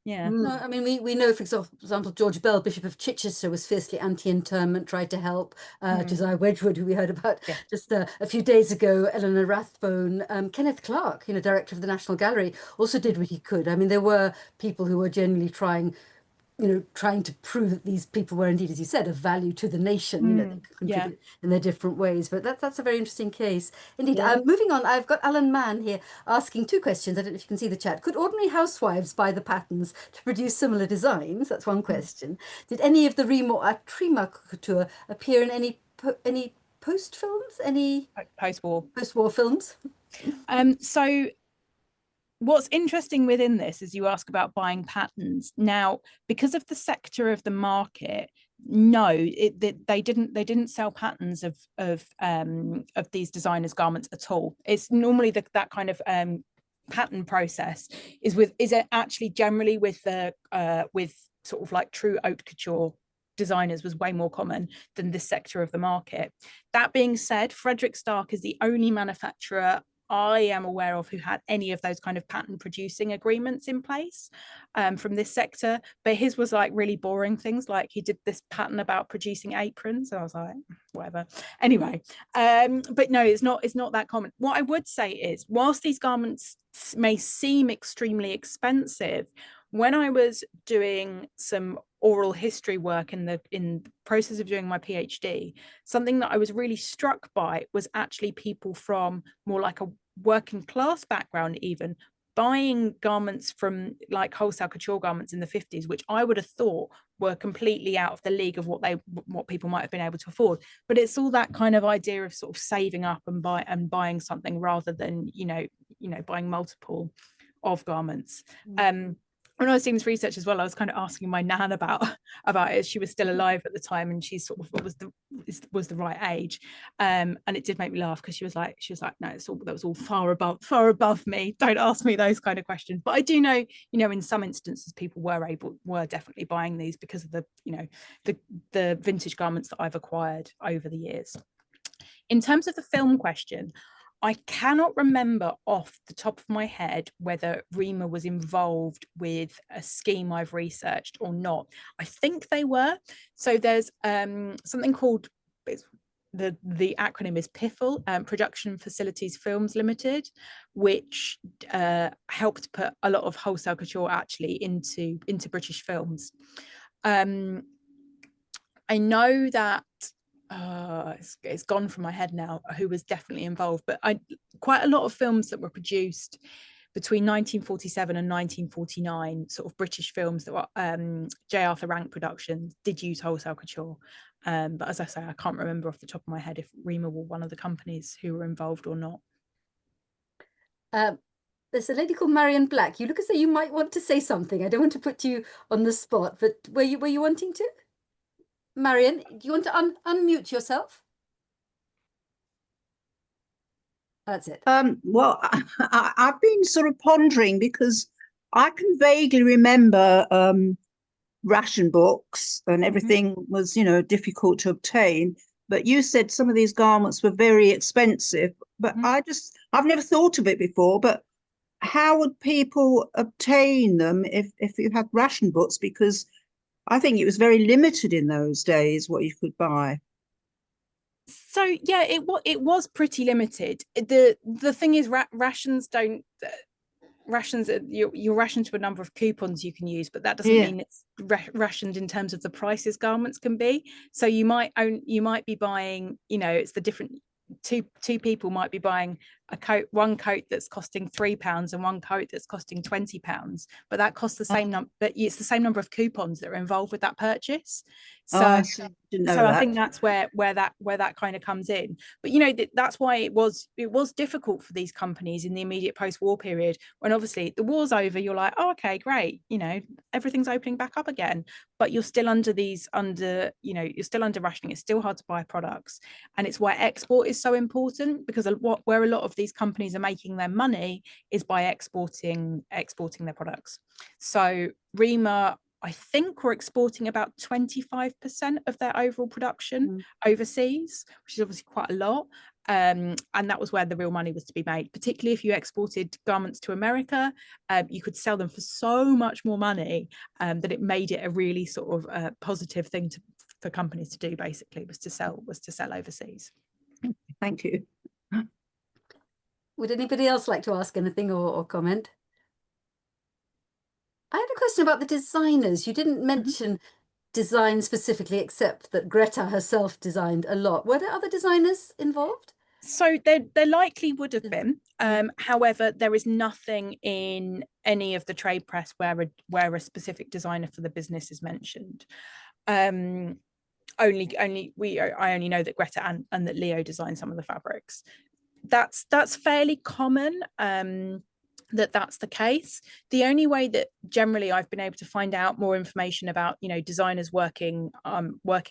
yeah. No, I mean, we know, for example, George Bell, Bishop of Chichester, was fiercely anti-internment, tried to help. Josiah Wedgwood, who we heard about just a few days ago, Eleanor Rathbone, Kenneth Clark, you know, director of the National Gallery, also did what he could. I mean, there were people who were genuinely trying to prove that these people were indeed, as you said, of value to the nation, you know, they could contribute in their different ways. But that's a very interesting case. Indeed. Moving on, I've got Alan Mann here asking two questions. I don't know if you can see the chat. Could ordinary housewives buy the patterns to produce similar designs? That's one question. Did any of the Rima or Trima couture appear in any post films? Any post-war films? So what's interesting within this is you ask about buying patterns. Now, because of the sector of the market, no, they didn't sell patterns of these designers' garments at all. It's normally that kind of pattern process is actually generally with sort of like true haute couture designers was way more common than this sector of the market. That being said, Frederick Stark is the only manufacturer I am aware of who had any of those kind of pattern producing agreements in place from this sector, but his was like really boring things, like he did this pattern about producing aprons, so I was like, whatever. Anyway, but no, it's not that common. What I would say is, whilst these garments may seem extremely expensive, when I was doing some oral history work in the process of doing my PhD, something that I was really struck by was actually people from more like a working class background even buying garments from like wholesale couture garments in the 50s, which I would have thought were completely out of the league of what people might have been able to afford. But it's all that kind of idea of sort of saving up and buying something rather than you know buying multiple of garments. When I was doing this research as well, I was kind of asking my nan about it. She was still alive at the time, and she sort of was the right age, and it did make me laugh, because she was like, no, that was all far above me. Don't ask me those kind of questions. But I do know, in some instances, people were definitely buying these because of the vintage garments that I've acquired over the years. In terms of the film question, I cannot remember off the top of my head whether Rima was involved with a scheme I've researched or not. I think they were. So there's something called, the acronym is PIFL, Production Facilities Films Limited, which helped put a lot of wholesale couture actually into British films. I know that it's gone from my head now who was definitely involved, but quite a lot of films that were produced between 1947 and 1949, sort of British films that were J. Arthur Rank Productions, did use wholesale couture. But as I say, I can't remember off the top of my head if Rima were one of the companies who were involved or not. There's a lady called Marion Black. You look as though you might want to say something. I don't want to put you on the spot, but were you wanting to? Marion, do you want to unmute yourself? That's it. Well, I've been sort of pondering, because I can vaguely remember ration books and everything was, difficult to obtain. But you said some of these garments were very expensive, but I've never thought of it before. But how would people obtain them if you had ration books? Because I think it was very limited in those days what you could buy. So yeah, it was pretty limited. The thing is, rations don't you're rationed to a number of coupons you can use, but that doesn't mean it's rationed in terms of the prices garments can be. So you might be buying, it's the different two people might be buying one coat that's costing £3 and one coat that's costing £20, but that costs the same number, but it's the same number of coupons that are involved with that purchase. So I see. Didn't know so I that. think that's where that kind of comes in. But you know, that's why it was difficult for these companies in the immediate post-war period, when obviously the war's over, you're like, oh, okay, great, you know, everything's opening back up again, but you're still under you're still under rationing. It's still hard to buy products, and it's why export is so important, because where a lot of these companies are making their money is by exporting their products. So Rima, I think, we're exporting about 25% of their overall production overseas, which is obviously quite a lot. And that was where the real money was to be made, particularly if you exported garments to America. You could sell them for so much more money that it made it a really sort of positive thing for companies to do, basically, was to sell overseas. Thank you. Would anybody else like to ask anything or comment? I had a question about the designers. You didn't mention design specifically, except that Greta herself designed a lot. Were there other designers involved? So there likely would have been. However, there is nothing in any of the trade press where a specific designer for the business is mentioned. I only know that Greta and that Leo designed some of the fabrics. That's fairly common. That's the case. The only way that generally I've been able to find out more information about, you know, designers working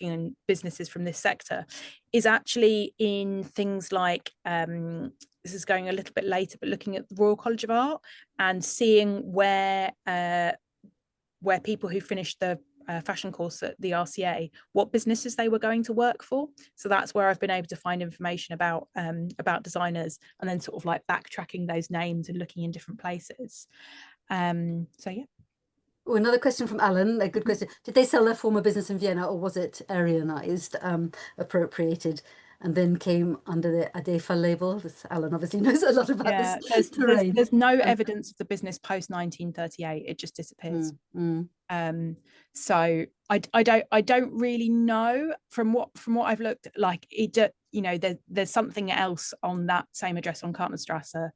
in businesses from this sector is actually in things like, this is going a little bit later, but looking at the Royal College of Art and seeing where people who finished the fashion course at the RCA, what businesses they were going to work for. So that's where I've been able to find information about designers, and then sort of like backtracking those names and looking in different places. So yeah. Oh, another question from Alan, a good question. Did they sell their former business in Vienna, or was it Aryanized, appropriated, and then came under the Adefa label? Alan obviously knows a lot about this terrain. There's no evidence of the business post 1938. It just disappears. So I don't really know. From what I've looked, like, it, you know, there's something else on that same address on Cartmanstrasse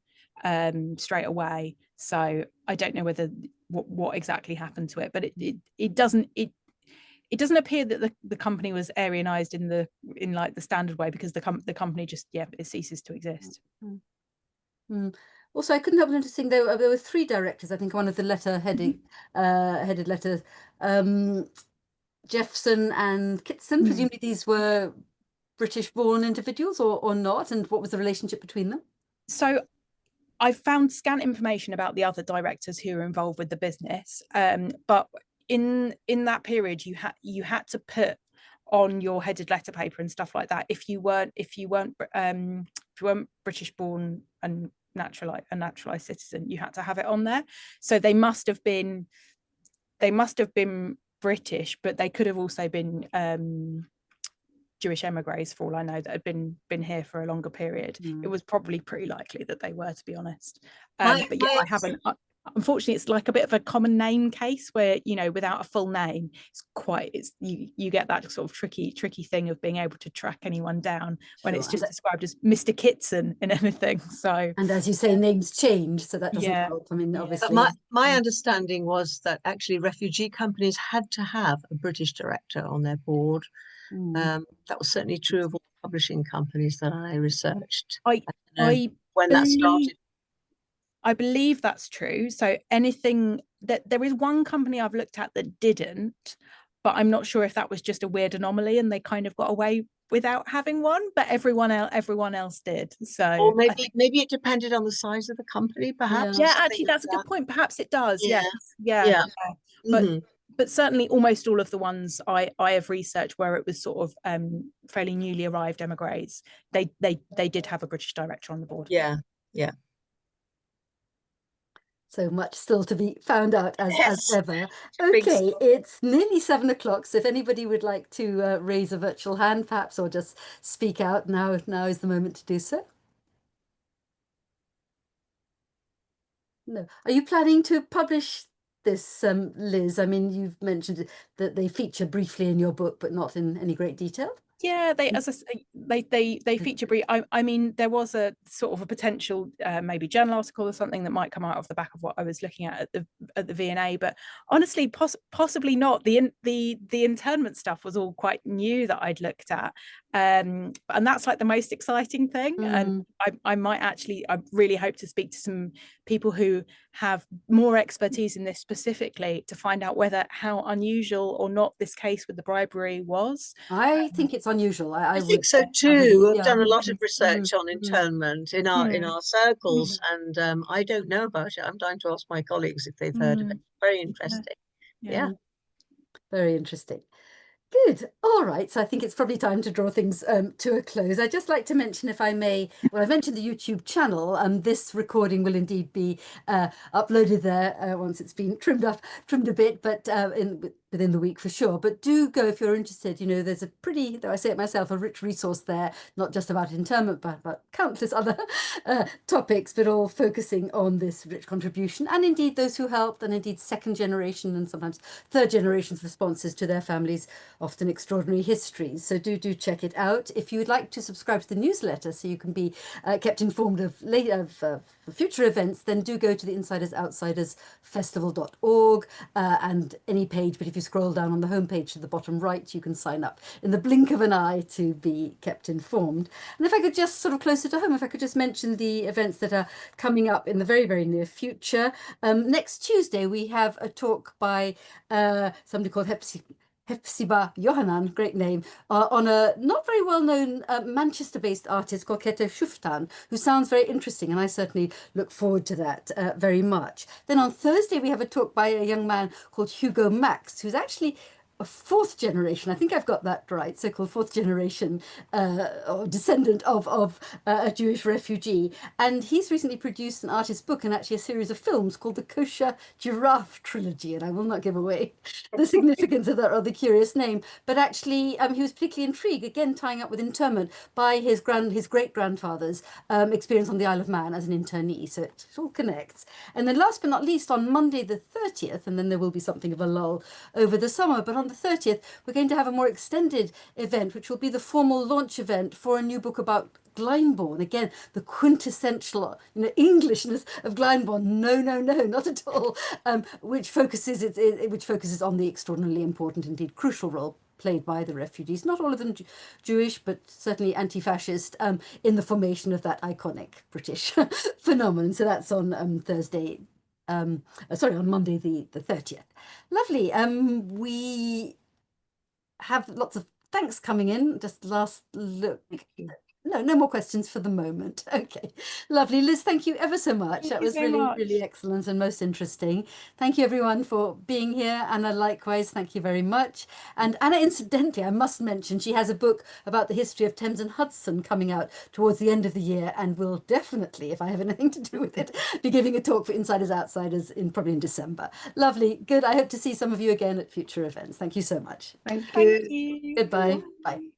straight away. So I don't know whether what exactly happened to it, but it doesn't appear that the company was Aryanized in like the standard way, because the company just, it ceases to exist. Also, I couldn't help noticing there were 3 directors. I think one of the headed letters, Jeffson and Kitson. Presumably these were British-born individuals, or not, and what was the relationship between them? So I found scant information about the other directors who were involved with the business, but in that period you had to put on your headed letter paper and stuff like that, if you weren't British born and a naturalized citizen, you had to have it on there. So they must have been British, but they could have also been Jewish émigrés, for all I know, that had been here for a longer period. It was probably pretty likely that they were, to be honest. But yeah, I haven't. Unfortunately, it's like a bit of a common name case where, you know, without a full name, you get that sort of tricky thing of being able to track anyone down when it's just described as Mr. Kitson and anything. So, and as you say, names change, so that doesn't help. I mean, obviously. But my understanding was that actually refugee companies had to have a British director on their board. That was certainly true of all publishing companies that I researched. That started. I believe that's true. So anything that there is one company I've looked at that didn't, but I'm not sure if that was just a weird anomaly and they kind of got away without having one, but everyone else did. So, or maybe it depended on the size of the company, perhaps. Yeah, actually, that's a good point. Perhaps it does. Yeah. But certainly almost all of the ones I have researched where it was sort of fairly newly arrived émigrés, they did have a British director on the board. Yeah. So much still to be found out as ever. Okay, it's nearly 7 o'clock. So if anybody would like to raise a virtual hand, perhaps, or just speak out, now is the moment to do so. No. Are you planning to publish this, Liz? I mean, you've mentioned that they feature briefly in your book, but not in any great detail. Yeah, they, as I say, they feature brief. I mean, there was a sort of a potential maybe journal article or something that might come out of the back of what I was looking at the V&A, but honestly, possibly not. The internment stuff was all quite new that I'd looked at, and that's like the most exciting thing. And I really hope to speak to some people who have more expertise in this specifically to find out how unusual or not this case with the bribery was. I think it's unusual. I would think so too. We've done a lot of research on Mm. internment in our circles, and I don't know about it. I'm trying to ask my colleagues if they've heard of it. Very interesting. Yeah. Very interesting. Good. All right. So I think it's probably time to draw things to a close. I'd just like to mention, if I may, well, I mentioned the YouTube channel. This recording will indeed be uploaded there once it's been trimmed a bit, but within the week for sure. But do go if you're interested. You know, there's a pretty, though I say it myself, a rich resource there, not just about internment, but about countless other topics, but all focusing on this rich contribution, and indeed those who helped, and indeed second generation and sometimes third generation's responses to their families' often extraordinary histories. So do check it out. If you would like to subscribe to the newsletter so you can be kept informed of future events, then do go to the insidersoutsiders.festival.org and any page. But if you scroll down on the homepage to the bottom right, you can sign up in the blink of an eye to be kept informed. And if I could just sort of closer to home, if I could just mention the events that are coming up in the very, very near future. Next Tuesday, we have a talk by somebody called Hepzibah Yohanan, great name, on a not very well-known Manchester-based artist called Keto Shuftan, who sounds very interesting, and I certainly look forward to that very much. Then on Thursday, we have a talk by a young man called Hugo Max, who's actually a fourth generation, I think I've got that right, so-called fourth generation or descendant of a Jewish refugee. And he's recently produced an artist book and actually a series of films called the Kosher Giraffe Trilogy. And I will not give away the significance of that rather curious name. But actually, he was particularly intrigued, again, tying up with internment by his great-grandfather's experience on the Isle of Man as an internee. So it all connects. And then last but not least, on Monday the 30th, and then there will be something of a lull over the summer, but on the 30th, we're going to have a more extended event, which will be the formal launch event for a new book about Glyndebourne. Again, the quintessential, Englishness of Glyndebourne. No, not at all. Which focuses on the extraordinarily important, indeed crucial role played by the refugees, not all of them Jewish, but certainly anti-fascist, in the formation of that iconic British phenomenon. So that's on on Monday the 30th. Lovely. We have lots of thanks coming in. Just last look. No more questions for the moment. Okay, lovely. Liz, thank you ever so much. That was really excellent and most interesting. Thank you everyone for being here. Anna, likewise, thank you very much. And Anna, incidentally, I must mention, she has a book about the history of Thames and Hudson coming out towards the end of the year, and will definitely, if I have anything to do with it, be giving a talk for Insiders Outsiders probably in December. Lovely, good. I hope to see some of you again at future events. Thank you so much. Thank you. Goodbye. Bye.